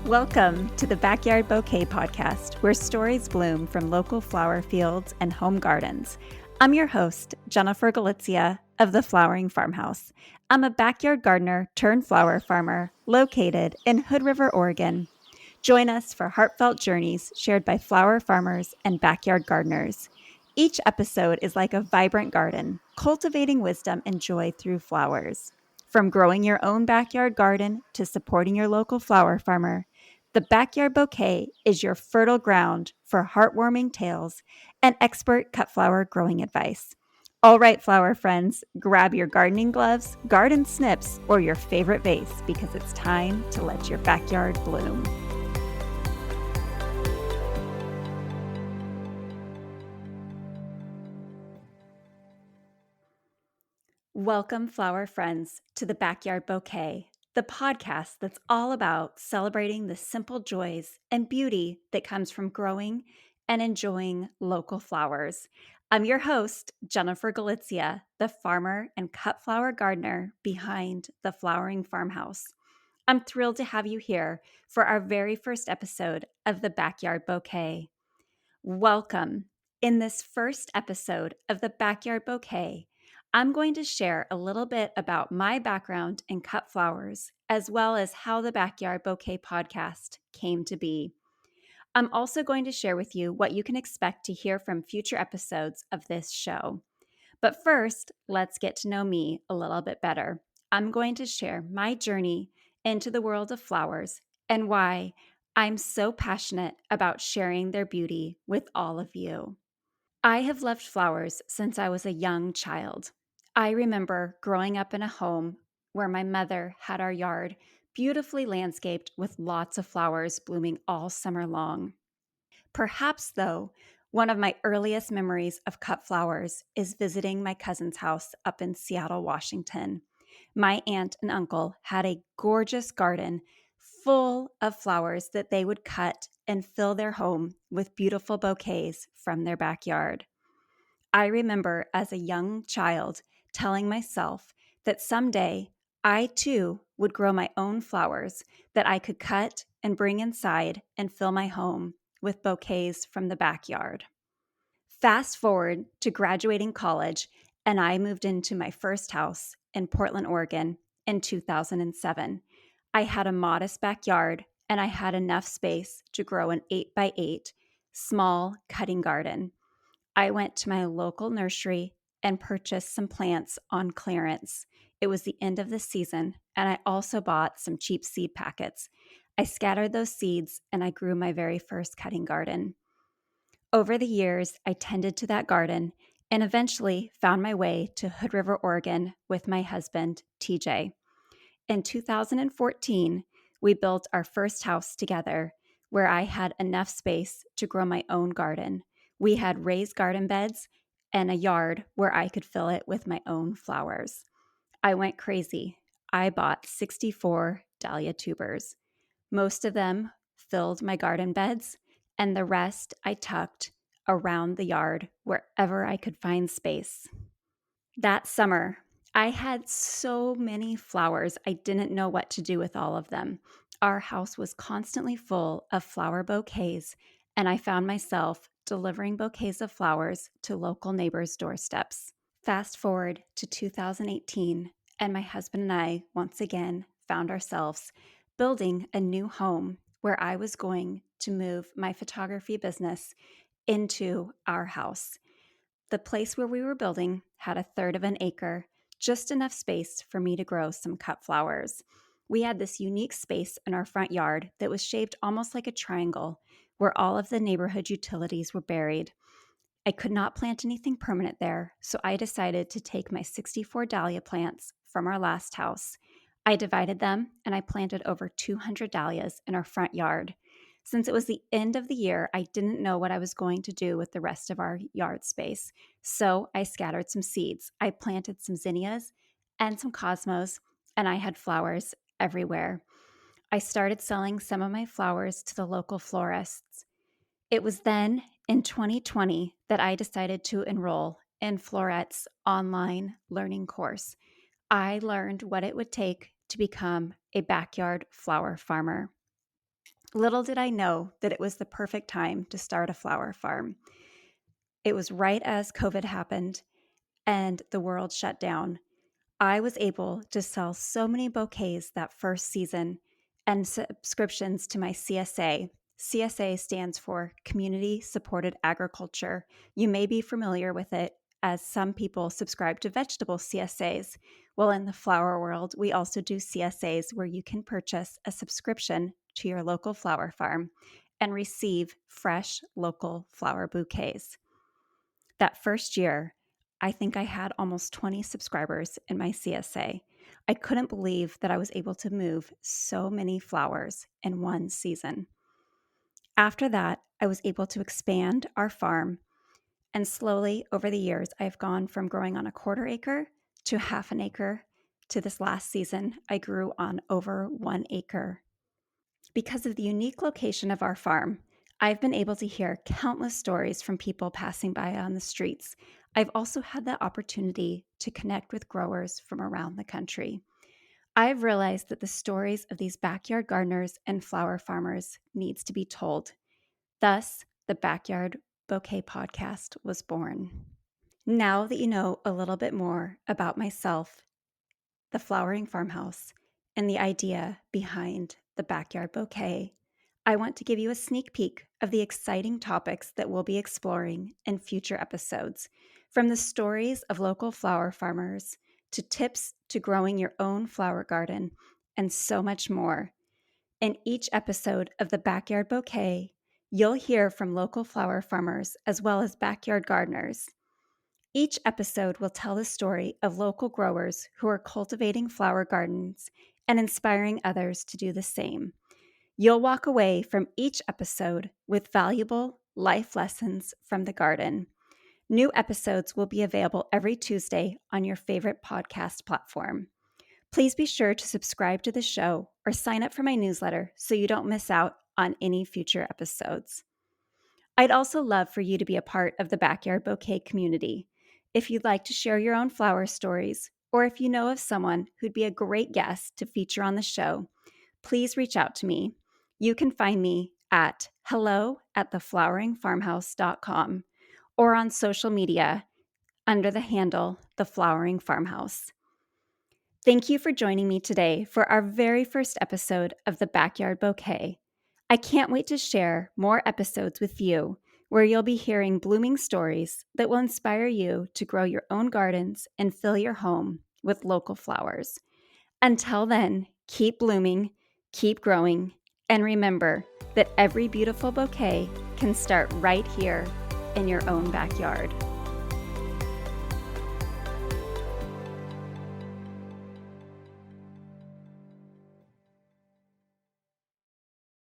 Welcome to the Backyard Bouquet podcast, where stories bloom from local flower fields and home gardens. I'm your host, Jennifer Gulizia of the Flowering Farmhouse. I'm a backyard gardener turned flower farmer located in Hood River, Oregon. Join us for heartfelt journeys shared by flower farmers and backyard gardeners. Each episode is like a vibrant garden, cultivating wisdom and joy through flowers. From growing your own backyard garden to supporting your local flower farmer, the Backyard Bouquet is your fertile ground for heartwarming tales and expert cut flower growing advice. All right, flower friends, grab your gardening gloves, garden snips, or your favorite vase because it's time to let your backyard bloom. Welcome, flower friends, to the Backyard Bouquet, the podcast that's all about celebrating the simple joys and beauty that comes from growing and enjoying local flowers. I'm your host, Jennifer Gulizia, the farmer and cut flower gardener behind the Flowering Farmhouse. I'm thrilled to have you here for our very first episode of the Backyard Bouquet. Welcome. In this first episode of the Backyard Bouquet, I'm going to share a little bit about my background in cut flowers, as well as how the Backyard Bouquet podcast came to be. I'm also going to share with you what you can expect to hear from future episodes of this show. But first, let's get to know me a little bit better. I'm going to share my journey into the world of flowers and why I'm so passionate about sharing their beauty with all of you. I have loved flowers since I was a young child. I remember growing up in a home where my mother had our yard beautifully landscaped with lots of flowers blooming all summer long. Perhaps, though, one of my earliest memories of cut flowers is visiting my cousin's house up in Seattle, Washington. My aunt and uncle had a gorgeous garden full of flowers that they would cut and fill their home with beautiful bouquets from their backyard. I remember as a young child telling myself that someday I too would grow my own flowers that I could cut and bring inside and fill my home with bouquets from the backyard. Fast forward to graduating college, and I moved into my first house in Portland, Oregon in 2007. I had a modest backyard, and I had enough space to grow an 8x8 small cutting garden. I went to my local nursery and purchased some plants on clearance. It was the end of the season, and I also bought some cheap seed packets. I scattered those seeds, and I grew my very first cutting garden. Over the years, I tended to that garden and eventually found my way to Hood River, Oregon with my husband, TJ. In 2014, we built our first house together where I had enough space to grow my own garden. We had raised garden beds and a yard where I could fill it with my own flowers. I went crazy. I bought 64 dahlia tubers. Most of them filled my garden beds, and the rest I tucked around the yard wherever I could find space. That summer, I had so many flowers, I didn't know what to do with all of them. Our house was constantly full of flower bouquets, and I found myself delivering bouquets of flowers to local neighbors' doorsteps. Fast forward to 2018, and my husband and I once again found ourselves building a new home where I was going to move my photography business into our house. The place where we were building had a third of an acre, just enough space for me to grow some cut flowers. We had this unique space in our front yard that was shaped almost like a triangle, where all of the neighborhood utilities were buried. I could not plant anything permanent there, so I decided to take my 64 dahlia plants from our last house. I divided them and I planted over 200 dahlias in our front yard. Since it was the end of the year, I didn't know what I was going to do with the rest of our yard space, so I scattered some seeds. I planted some zinnias and some cosmos, and I had flowers everywhere. I started selling some of my flowers to the local florists. It was then in 2020 that I decided to enroll in Florette's online learning course. I learned what it would take to become a backyard flower farmer. Little did I know that it was the perfect time to start a flower farm. It was right as COVID happened and the world shut down. I was able to sell so many bouquets that first season and subscriptions to my CSA. CSA stands for Community Supported Agriculture. You may be familiar with it as some people subscribe to vegetable CSAs. Well, in the flower world, we also do CSAs where you can purchase a subscription to your local flower farm and receive fresh local flower bouquets. That first year, I think I had almost 20 subscribers in my CSA. I couldn't believe that I was able to move so many flowers in one season. After that, I was able to expand our farm, and slowly over the years, I've gone from growing on a quarter acre to half an acre to this last season, I grew on over 1 acre. Because of the unique location of our farm, I've been able to hear countless stories from people passing by on the streets. I've also had the opportunity to connect with growers from around the country. I've realized that the stories of these backyard gardeners and flower farmers needs to be told. Thus, the Backyard Bouquet podcast was born. Now that you know a little bit more about myself, the Flowering Farmhouse, and the idea behind the Backyard Bouquet, I want to give you a sneak peek of the exciting topics that we'll be exploring in future episodes, from the stories of local flower farmers to tips to growing your own flower garden, and so much more. In each episode of the Backyard Bouquet, you'll hear from local flower farmers as well as backyard gardeners. Each episode will tell the story of local growers who are cultivating flower gardens and inspiring others to do the same. You'll walk away from each episode with valuable life lessons from the garden. New episodes will be available every Tuesday on your favorite podcast platform. Please be sure to subscribe to the show or sign up for my newsletter so you don't miss out on any future episodes. I'd also love for you to be a part of the Backyard Bouquet community. If you'd like to share your own flower stories, or if you know of someone who'd be a great guest to feature on the show, please reach out to me. You can find me at hello@thefloweringfarmhouse.com or on social media under the handle The Flowering Farmhouse. Thank you for joining me today for our very first episode of the Backyard Bouquet. I can't wait to share more episodes with you where you'll be hearing blooming stories that will inspire you to grow your own gardens and fill your home with local flowers. Until then, keep blooming, keep growing, and remember that every beautiful bouquet can start right here in your own backyard.